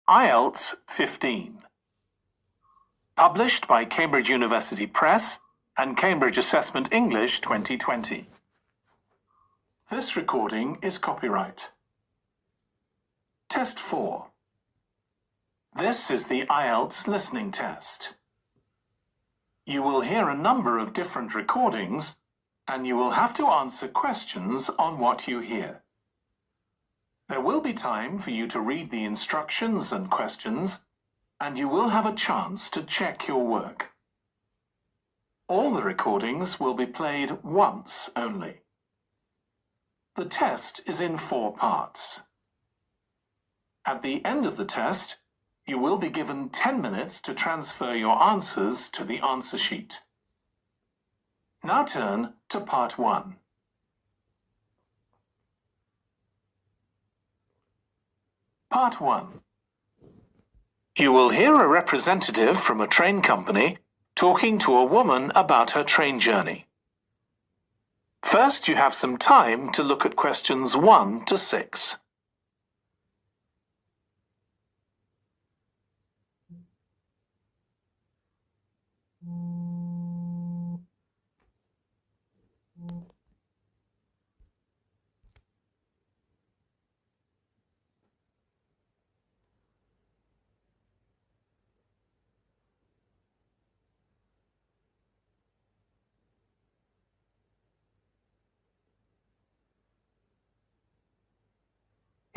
IELTS 15. Published by Cambridge University Press and Cambridge Assessment English 2020. This recording is copyright. Test 4. This is the IELTS listening test. You will hear a number of different recordings, and you will have to answer questions on what you hear. There will be time for you to read the instructions and questions, and you will have a chance to check your work. All the recordings will be played once only. The test is in 4 parts. At the end of the test, you will be given 10 minutes to transfer your answers to the answer sheet. Now turn to Part 1. Part 1. You will hear a representative from a train company talking to a woman about her train journey. First, you have some time to look at questions 1 to 6.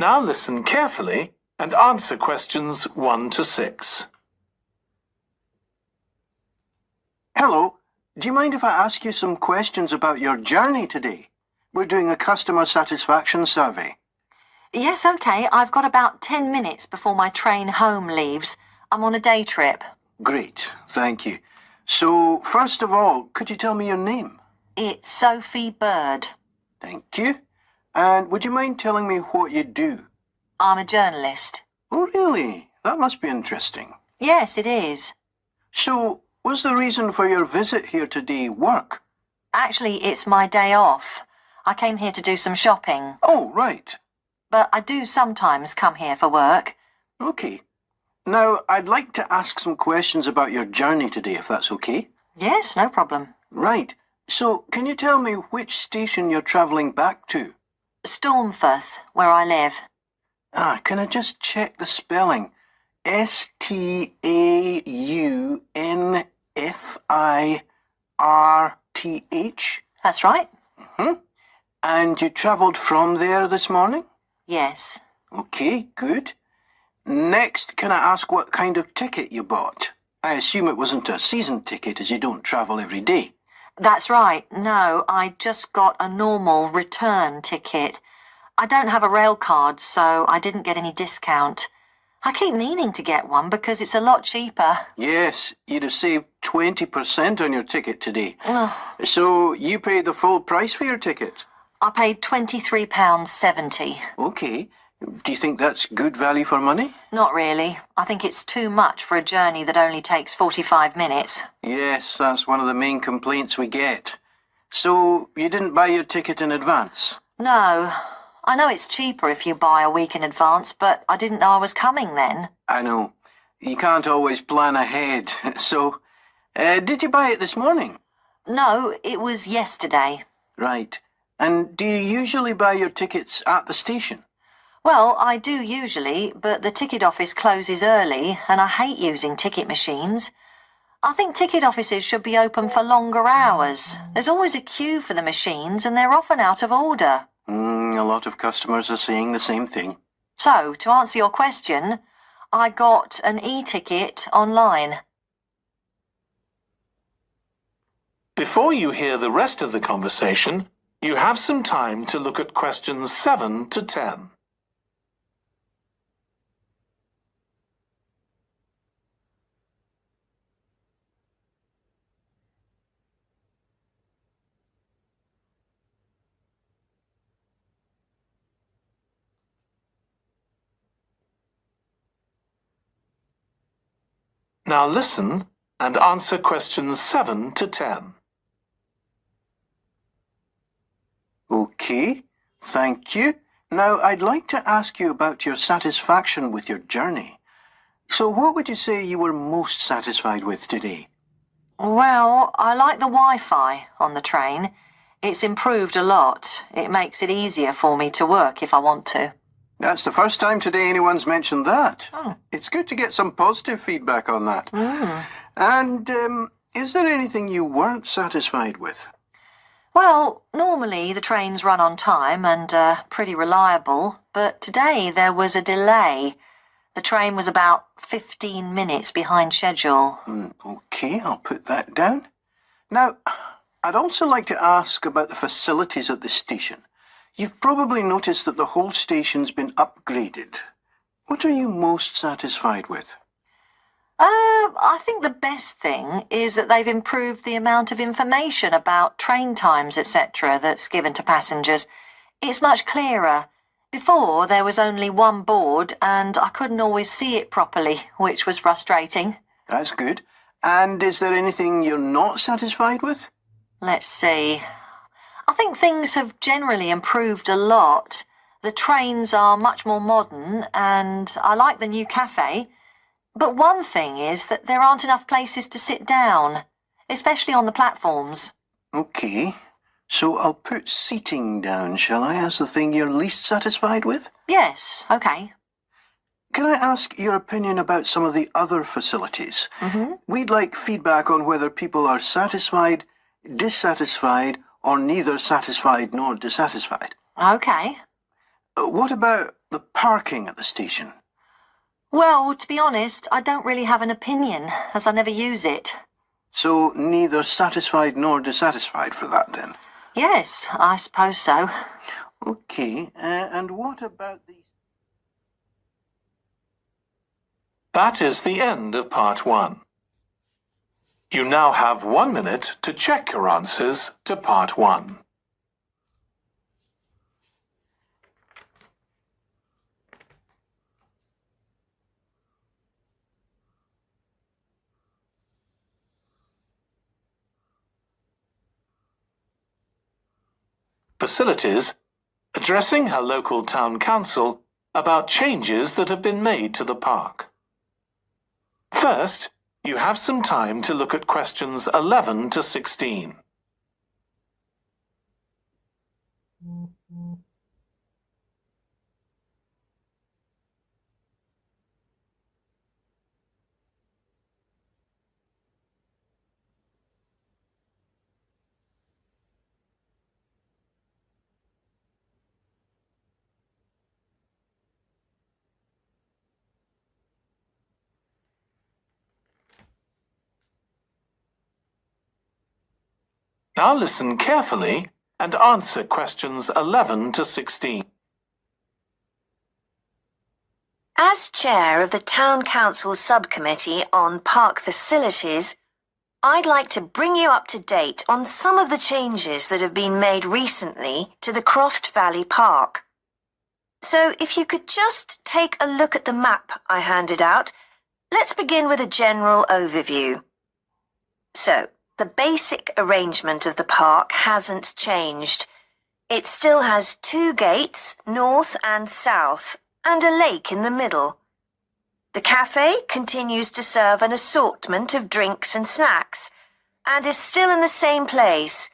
Now listen carefully and answer questions 1 to 6. Hello, do you mind if I ask you some questions about your journey today? We're doing a customer satisfaction survey. Yes, OK. I've got about 10 minutes before my train home leaves. I'm on a day trip. Great, thank you. So, first of all, could you tell me your name? It's Sophie Bird. Thank you. And would you mind telling me what you do? I'm a journalist. Oh, really? That must be interesting. Yes, it is. So, was the reason for your visit here today work? Actually, it's my day off. I came here to do some shopping. Oh, right. But I do sometimes come here for work. OK. Now, I'd like to ask some questions about your journey today, if that's OK. Yes, no problem. Right. So, can you tell me which station you're travelling back to? Stormforth, where I live. Can I just check the spelling? Staunfirth? That's right. And you travelled from there this morning? Yes. OK, good. Next, can I ask what kind of ticket you bought? I assume it wasn't a season ticket as you don't travel every day. That's right. No, I just got a normal return ticket. I don't have a rail card, so I didn't get any discount. I keep meaning to get one because it's a lot cheaper. Yes, you'd have saved 20% on your ticket today. Oh. So you paid the full price for your ticket? I paid £23.70. OK. Do you think that's good value for money? Not really. I think it's too much for a journey that only takes 45 minutes. Yes, that's one of the main complaints we get. So you didn't buy your ticket in advance? No. I know it's cheaper if you buy a week in advance, but I didn't know I was coming then. I know. You can't always plan ahead. So, did you buy it this morning? No, it was yesterday. Right. And do you usually buy your tickets at the station? Well, I do usually, but the ticket office closes early, and I hate using ticket machines. I think ticket offices should be open for longer hours. There's always a queue for the machines, and they're often out of order. A lot of customers are saying the same thing. So, to answer your question, I got an e-ticket online. Before you hear the rest of the conversation, you have some time to look at questions 7 to 10. Now listen and answer questions 7 to 10. OK, thank you. Now, I'd like to ask you about your satisfaction with your journey. So what would you say you were most satisfied with today? Well, I like the Wi-Fi on the train. It's improved a lot. It makes it easier for me to work if I want to. That's the first time today anyone's mentioned that. Oh. It's good to get some positive feedback on that. And is there anything you weren't satisfied with? Well, normally the trains run on time and are pretty reliable, but today there was a delay. The train was about 15 minutes behind schedule. Okay, I'll put that down. Now, I'd also like to ask about the facilities at the station. You've probably noticed that the whole station's been upgraded. What are you most satisfied with? I think the best thing is that they've improved the amount of information about train times, etc., that's given to passengers. It's much clearer. Before, there was only one board and I couldn't always see it properly, which was frustrating. That's good. And is there anything you're not satisfied with? Let's see. I think things have generally improved a lot. The trains are much more modern and I like the new cafe. But one thing is that there aren't enough places to sit down, especially on the platforms. Okay. So I'll put seating down, shall I, as the thing you're least satisfied with? Yes, okay. Can I ask your opinion about some of the other facilities? We'd like feedback on whether people are satisfied, dissatisfied, or neither satisfied nor dissatisfied. Okay. What about the parking at the station? Well, to be honest, I don't really have an opinion, as I never use it. So neither satisfied nor dissatisfied for that, then? Yes, I suppose so. Okay, and what about the... That is the end of part 1. You now have 1 minute to check your answers to part 1. Facilities, addressing her local town council about changes that have been made to the park. First, you have some time to look at questions 11 to 16. Now listen carefully and answer questions 11 to 16. As chair of the Town Council Subcommittee on Park Facilities, I'd like to bring you up to date on some of the changes that have been made recently to the Croft Valley Park. So if you could just take a look at the map I handed out, let's begin with a general overview. So, the basic arrangement of the park hasn't changed. It still has 2 gates, north and south, and a lake in the middle. The cafe continues to serve an assortment of drinks and snacks, and is still in the same place,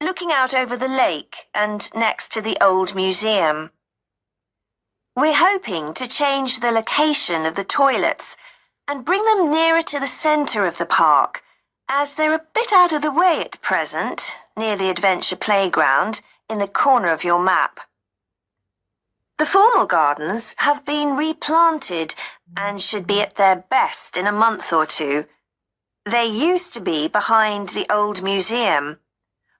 looking out over the lake and next to the old museum. We're hoping to change the location of the toilets and bring them nearer to the centre of the park, as they're a bit out of the way at present, near the adventure playground, in the corner of your map. The formal gardens have been replanted and should be at their best in a month or 2. They used to be behind the old museum,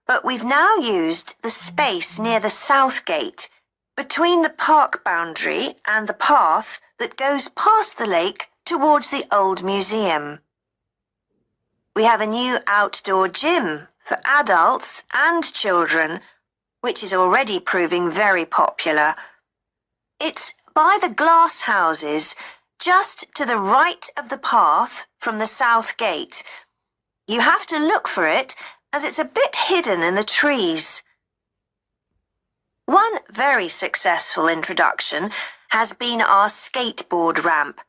but we've now used the space near the south gate, between the park boundary and the path that goes past the lake towards the old museum. We have a new outdoor gym for adults and children, which is already proving very popular. It's by the glass houses, just to the right of the path from the south gate. You have to look for it, as it's a bit hidden in the trees. One very successful introduction has been our skateboard ramp.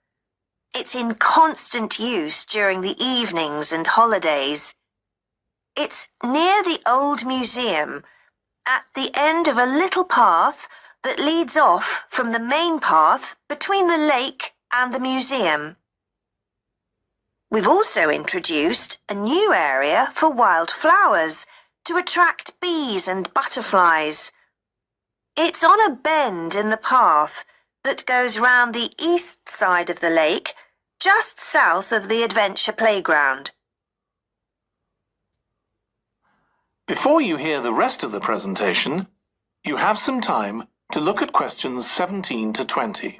It's in constant use during the evenings and holidays. It's near the old museum, at the end of a little path that leads off from the main path between the lake and the museum. We've also introduced a new area for wildflowers to attract bees and butterflies. It's on a bend in the path that goes round the east side of the lake, just south of the adventure playground. Before you hear the rest of the presentation, you have some time to look at questions 17 to 20.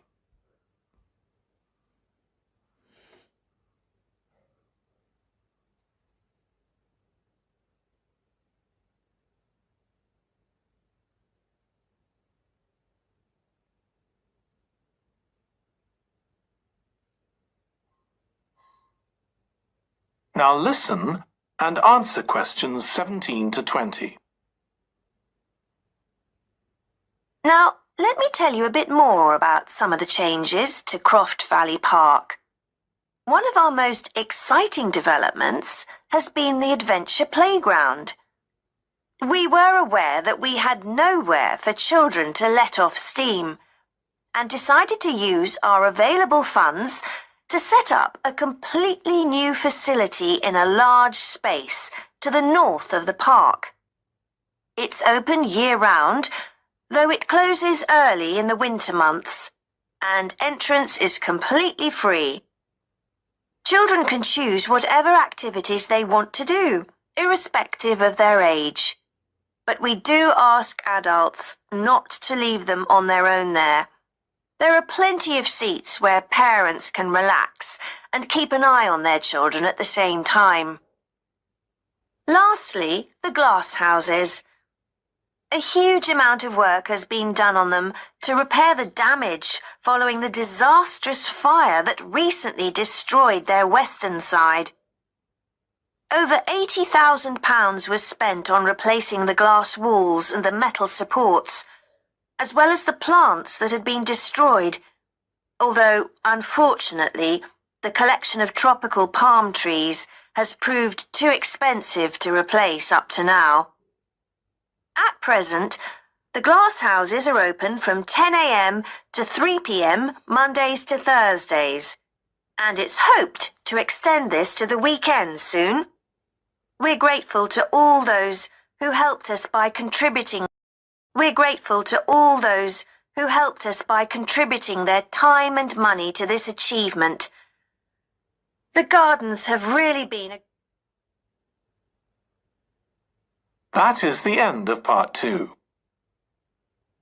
Now listen and answer questions 17 to 20. Now, let me tell you a bit more about some of the changes to Croft Valley Park. One of our most exciting developments has been the adventure playground. We were aware that we had nowhere for children to let off steam and decided to use our available funds to set up a completely new facility in a large space to the north of the park. It's open year-round, though it closes early in the winter months, and entrance is completely free. Children can choose whatever activities they want to do, irrespective of their age. But we do ask adults not to leave them on their own there. There are plenty of seats where parents can relax and keep an eye on their children at the same time. Lastly, the glass houses. A huge amount of work has been done on them to repair the damage following the disastrous fire that recently destroyed their western side. Over £80,000 was spent on replacing the glass walls and the metal supports, as well as the plants that had been destroyed, although, unfortunately, the collection of tropical palm trees has proved too expensive to replace up to now. At present, the glass houses are open from 10 a.m. to 3 p.m. Mondays to Thursdays, and it's hoped to extend this to the weekends soon. We're grateful to all those who helped us by contributing their time and money to this achievement. The gardens have really been That is the end of part 2.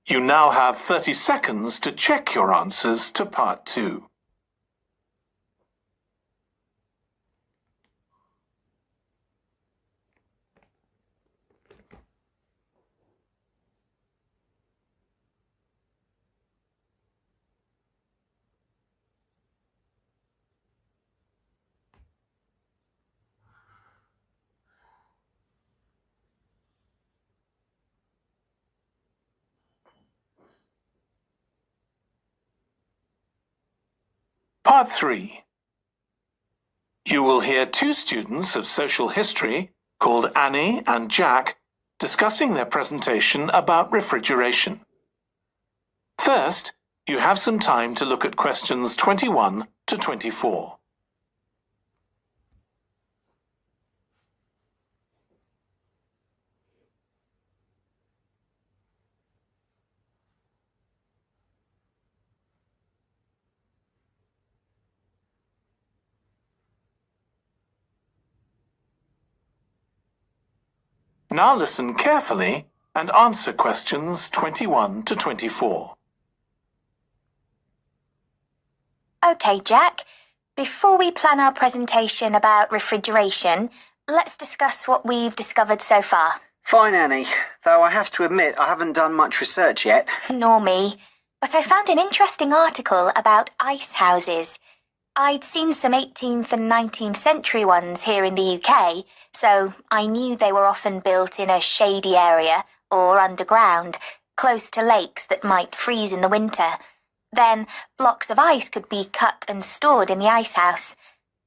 You now have 30 seconds to check your answers to part 2. Part 3. You will hear two students of social history, called Annie and Jack, discussing their presentation about refrigeration. First, you have some time to look at questions 21 to 24. Now listen carefully and answer questions 21 to 24. OK, Jack. Before we plan our presentation about refrigeration, let's discuss what we've discovered so far. Fine, Annie, though I have to admit I haven't done much research yet. Nor me. But I found an interesting article about ice houses. I'd seen some 18th and 19th century ones here in the UK, so I knew they were often built in a shady area or underground, close to lakes that might freeze in the winter. Then blocks of ice could be cut and stored in the icehouse.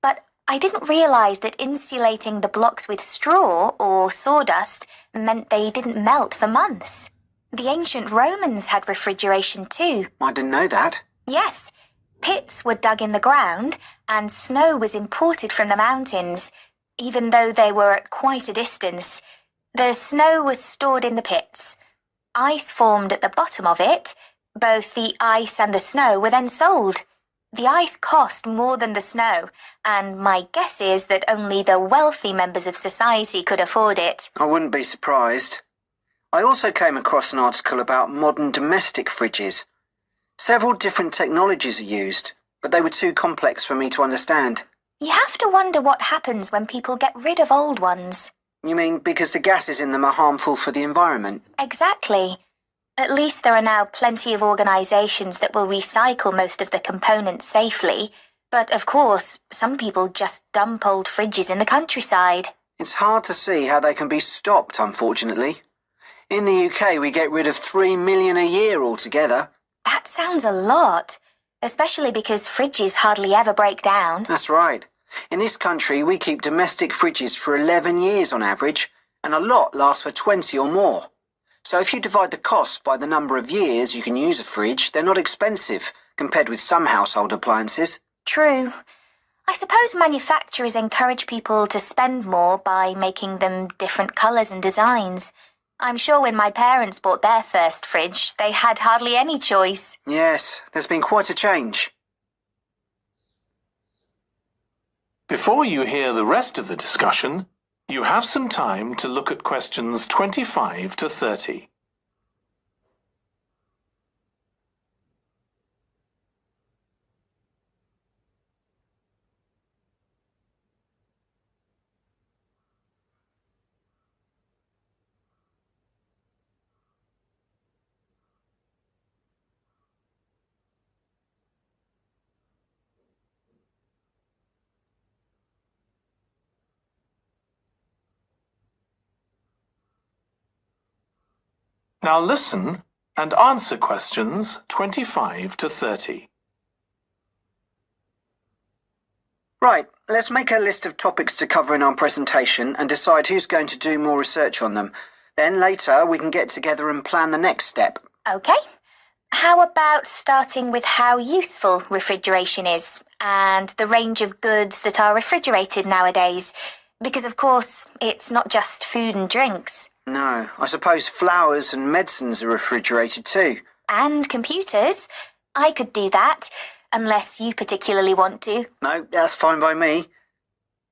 But I didn't realise that insulating the blocks with straw or sawdust meant they didn't melt for months. The ancient Romans had refrigeration too. I didn't know that. Yes, pits were dug in the ground and snow was imported from the mountains, even though they were at quite a distance. The snow was stored in the pits. Ice formed at the bottom of it. Both the ice and the snow were then sold. The ice cost more than the snow, and my guess is that only the wealthy members of society could afford it. I wouldn't be surprised. I also came across an article about modern domestic fridges. Several different technologies are used, but they were too complex for me to understand. You have to wonder what happens when people get rid of old ones. You mean because the gases in them are harmful for the environment? Exactly. At least there are now plenty of organisations that will recycle most of the components safely. But of course, some people just dump old fridges in the countryside. It's hard to see how they can be stopped, unfortunately. In the UK, we get rid of 3 million a year altogether. That sounds a lot, especially because fridges hardly ever break down. That's right. In this country, we keep domestic fridges for 11 years on average, and a lot lasts for 20 or more. So if you divide the cost by the number of years you can use a fridge, they're not expensive compared with some household appliances. True. I suppose manufacturers encourage people to spend more by making them different colours and designs. I'm sure when my parents bought their first fridge, they had hardly any choice. Yes, there's been quite a change. Before you hear the rest of the discussion, you have some time to look at questions 25 to 30. Now listen and answer questions 25 to 30. Right, let's make a list of topics to cover in our presentation and decide who's going to do more research on them. Then later we can get together and plan the next step. OK. How about starting with how useful refrigeration is and the range of goods that are refrigerated nowadays? Because, of course, it's not just food and drinks. No, I suppose flowers and medicines are refrigerated too. And computers. I could do that, unless you particularly want to. No, that's fine by me.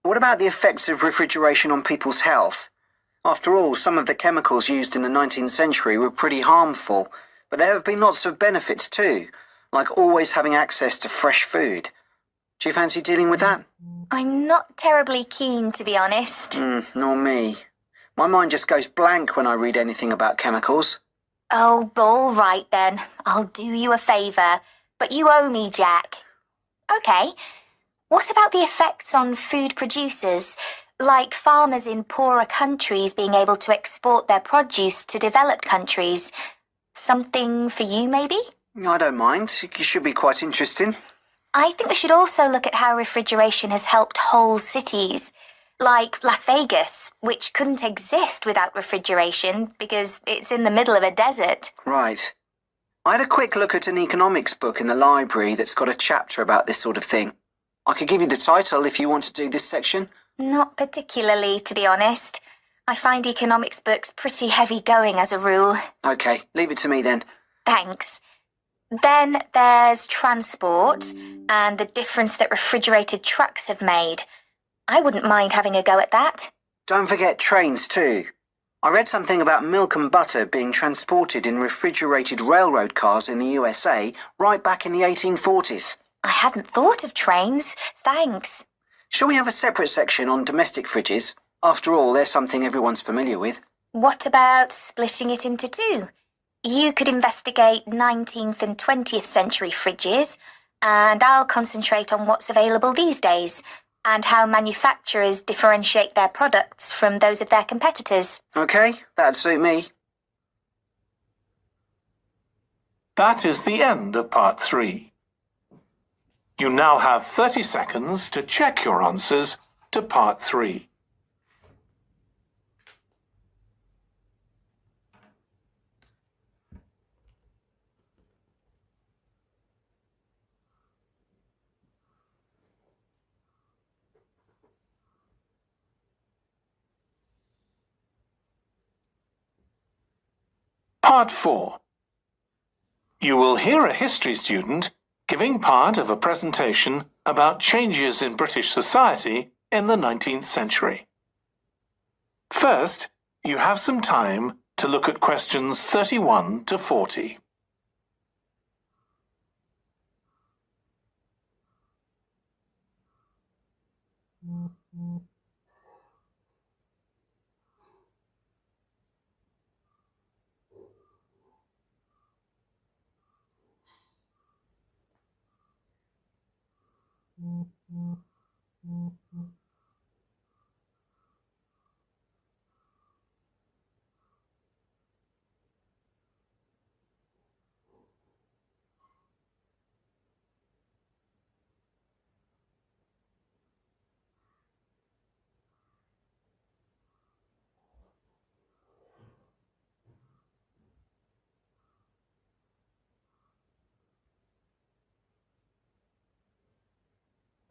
What about the effects of refrigeration on people's health? After all, some of the chemicals used in the 19th century were pretty harmful, but there have been lots of benefits too, like always having access to fresh food. Do you fancy dealing with that? I'm not terribly keen, to be honest. Nor me. My mind just goes blank when I read anything about chemicals. Oh, all right then. I'll do you a favour. But you owe me, Jack. OK. What about the effects on food producers, like farmers in poorer countries being able to export their produce to developed countries? Something for you, maybe? I don't mind. It should be quite interesting. I think we should also look at how refrigeration has helped whole cities, like Las Vegas, which couldn't exist without refrigeration because it's in the middle of a desert. Right. I had a quick look at an economics book in the library that's got a chapter about this sort of thing. I could give you the title if you want to do this section. Not particularly, to be honest. I find economics books pretty heavy going as a rule. OK, leave it to me then. Thanks. Then there's transport and the difference that refrigerated trucks have made. I wouldn't mind having a go at that. Don't forget trains too. I read something about milk and butter being transported in refrigerated railroad cars in the USA right back in the 1840s. I hadn't thought of trains. Thanks. Shall we have a separate section on domestic fridges? After all, they're something everyone's familiar with. What about splitting it into two? You could investigate 19th and 20th century fridges, and I'll concentrate on what's available these days, and how manufacturers differentiate their products from those of their competitors. OK, that'd suit me. That is the end of part 3. You now have 30 seconds to check your answers to part 3. Part 4. You will hear a history student giving part of a presentation about changes in British society in the 19th century. First, you have some time to look at questions 31 to 40.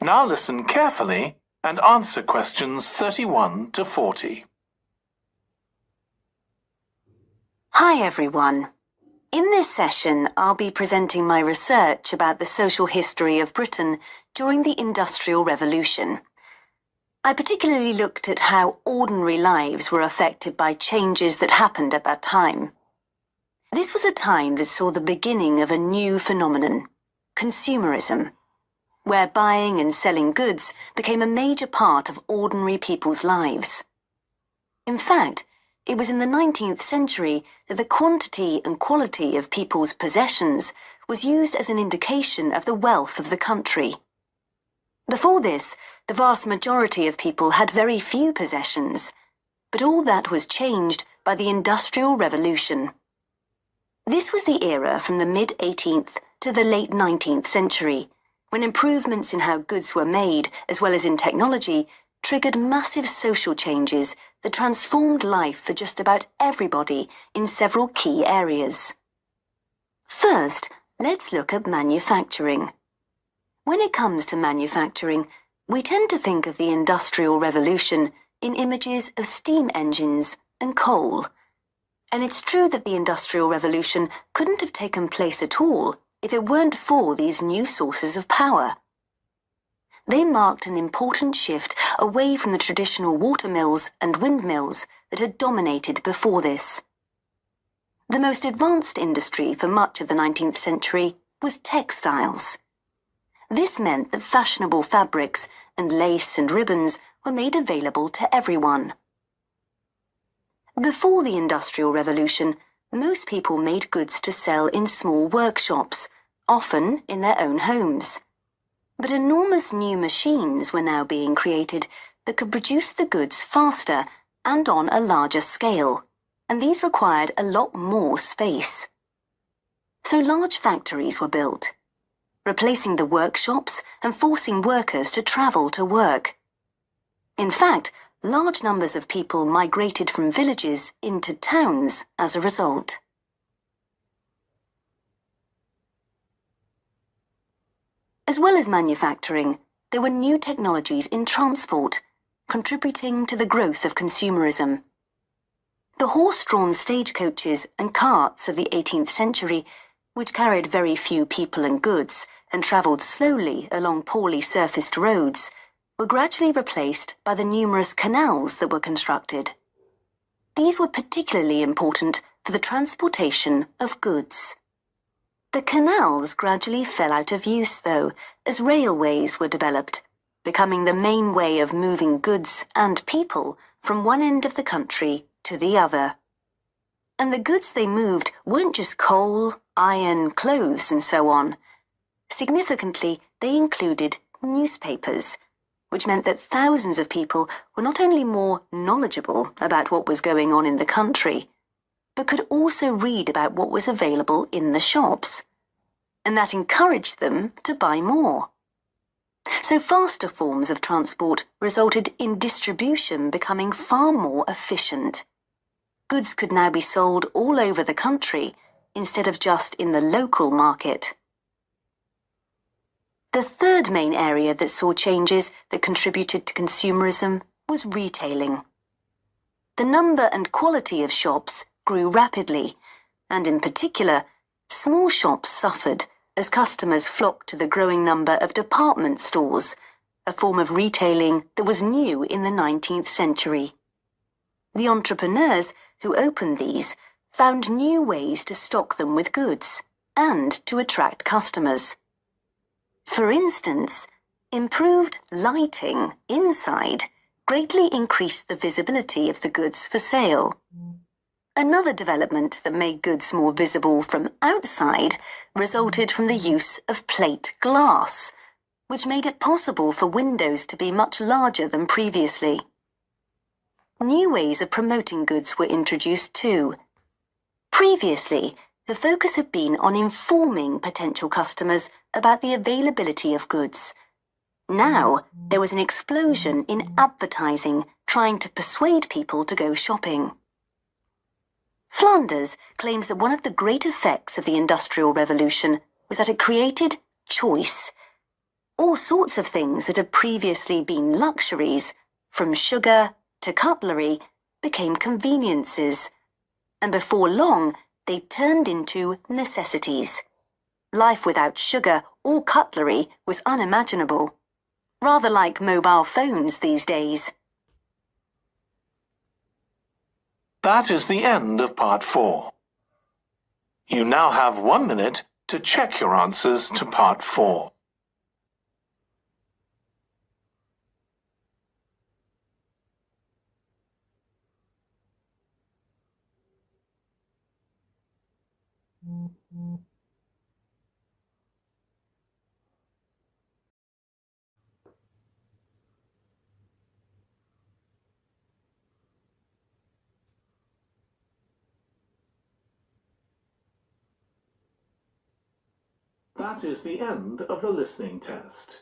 Now listen carefully and answer questions 31 to 40. Hi everyone. In this session, I'll be presenting my research about the social history of Britain during the Industrial Revolution. I particularly looked at how ordinary lives were affected by changes that happened at that time. This was a time that saw the beginning of a new phenomenon, consumerism, where buying and selling goods became a major part of ordinary people's lives. In fact, it was in the 19th century that the quantity and quality of people's possessions was used as an indication of the wealth of the country. Before this, the vast majority of people had very few possessions, but all that was changed by the Industrial Revolution. This was the era from the mid-18th to the late 19th century, when improvements in how goods were made, as well as in technology, triggered massive social changes that transformed life for just about everybody in several key areas. First, let's look at manufacturing. When it comes to manufacturing, we tend to think of the Industrial Revolution in images of steam engines and coal. And it's true that the Industrial Revolution couldn't have taken place at all if it weren't for these new sources of power. They marked an important shift away from the traditional watermills and windmills that had dominated before this. The most advanced industry for much of the 19th century was textiles. This meant that fashionable fabrics and lace and ribbons were made available to everyone. Before the Industrial Revolution, most people made goods to sell in small workshops, often in their own homes. But enormous new machines were now being created that could produce the goods faster and on a larger scale, and these required a lot more space. So large factories were built, replacing the workshops and forcing workers to travel to work. In fact, large numbers of people migrated from villages into towns as a result. As well as manufacturing, there were new technologies in transport, contributing to the growth of consumerism. The horse-drawn stagecoaches and carts of the 18th century, which carried very few people and goods and travelled slowly along poorly surfaced roads, were gradually replaced by the numerous canals that were constructed. These were particularly important for the transportation of goods. The canals gradually fell out of use, though, as railways were developed, becoming the main way of moving goods and people from one end of the country to the other. And the goods they moved weren't just coal, iron, clothes, and so on. Significantly, they included newspapers, which meant that thousands of people were not only more knowledgeable about what was going on in the country, but could also read about what was available in the shops, and that encouraged them to buy more. So faster forms of transport resulted in distribution becoming far more efficient. Goods could now be sold all over the country instead of just in the local market. The third main area that saw changes that contributed to consumerism was retailing. The number and quality of shops grew rapidly, and in particular, small shops suffered as customers flocked to the growing number of department stores, a form of retailing that was new in the 19th century. The entrepreneurs who opened these found new ways to stock them with goods and to attract customers. For instance, improved lighting inside greatly increased the visibility of the goods for sale. Another development that made goods more visible from outside resulted from the use of plate glass, which made it possible for windows to be much larger than previously. New ways of promoting goods were introduced too. Previously, the focus had been on informing potential customers about the availability of goods. Now, there was an explosion in advertising trying to persuade people to go shopping. Flanders claims that one of the great effects of the Industrial Revolution was that it created choice. All sorts of things that had previously been luxuries, from sugar to cutlery, became conveniences, and before long they turned into necessities. Life without sugar or cutlery was unimaginable, rather like mobile phones these days. That is the end of part 4. You now have 1 minute to check your answers to part 4. That is the end of the listening test.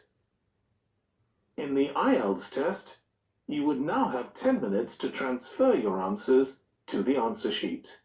In the IELTS test, you would now have 10 minutes to transfer your answers to the answer sheet.